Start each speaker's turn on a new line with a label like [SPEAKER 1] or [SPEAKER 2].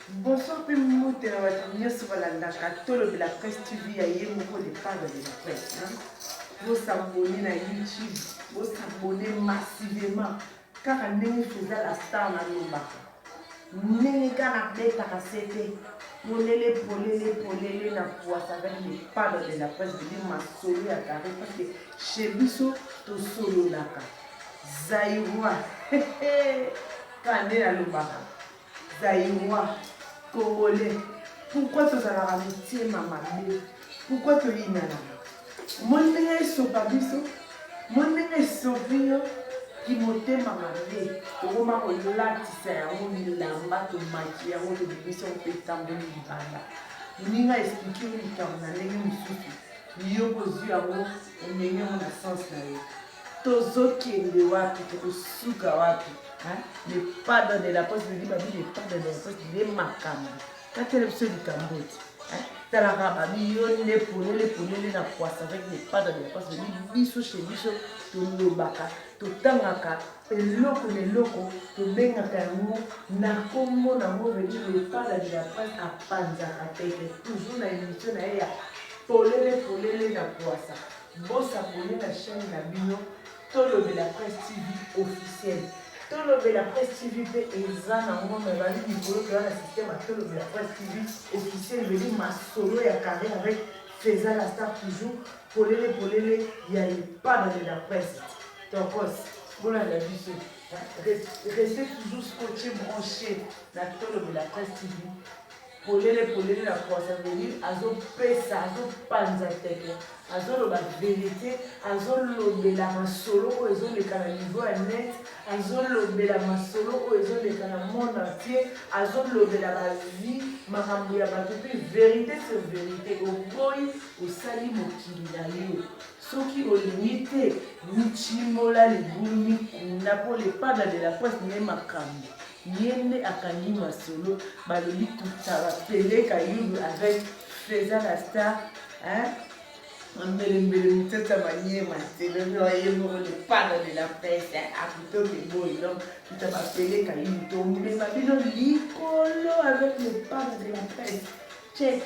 [SPEAKER 1] Bonsoir, puis moute na batumia sur la katolo de la presse TV à Yemoko de Padre de la presse. Vous s'abonnez à YouTube, vous s'abonnez massivement, car un nez faisait la star dans le bac. Nez kana bête à casser, molele polele na poisse avec les Padres de la presse de ma solo à carré parce que chez Bisso, tout solo naka. Zaïwa, kané à l'obaka. Zaïwa. Congolais, pourquoi tu as la amitié, maman? Pourquoi tu es là? Mon nez est sopabiso, mon nez est sopio, qui monte maman. Tu vois, on l'a tissé, on l'a tu maquillé, on le bébé, on peut t'emmener du bala. On a expliqué où on a l'air de souffrir. Yo posé à moi, on est en sens là. Tozo kende wapi, toko suka wapi. Les padres de la poste, je dis, les padres de la poste, les macambi. Quand tu es le seul du Cambodge, tu as la rababi, les poulets, la poisse avec les padres de la poste, je dis, biso chez biso, tu l'obaka, tu tangaka, et loko, tu bengaka yango, na kombo na mo, je dis, les padres de la poste, à panzaka, toujours na émission, na ya, polele, na poisse. Bon, ça pour la chaîne, na bino, Tolo de la presse TV officielle. Tolo de la presse TV et Zana, moi, mais vas-y, du coup, dans le système à Tolo de la presse TV officielle, je dis ma solo et à carré avec Feza la star toujours. Polele, il y a les padres de la presse. Donc, voilà la vie. Restez toujours scotché, branché dans Tolo de la presse TV. Polele la poisse venir, azo pesa, azo panza teke, azo lo ba vérité, azo lo bela masolo, azo le kana niveau net, azo lo bela masolo, azo le kana monde entier, azo lo bela ba vie, makambo ya bato pe vérité sur vérité, au boy, au sali mokili na yo. Soki olimite, michimola le boulmi, kuna po le padre de la poisse ne makambo. Yende akangi masolo baloli tutala peleka yudu avec Feza la star mbele mutata manyema c'est le padre de la presse à plutôt que boy donc tutaba peleka yudu tombe mabino likolo avec le padre de la presse check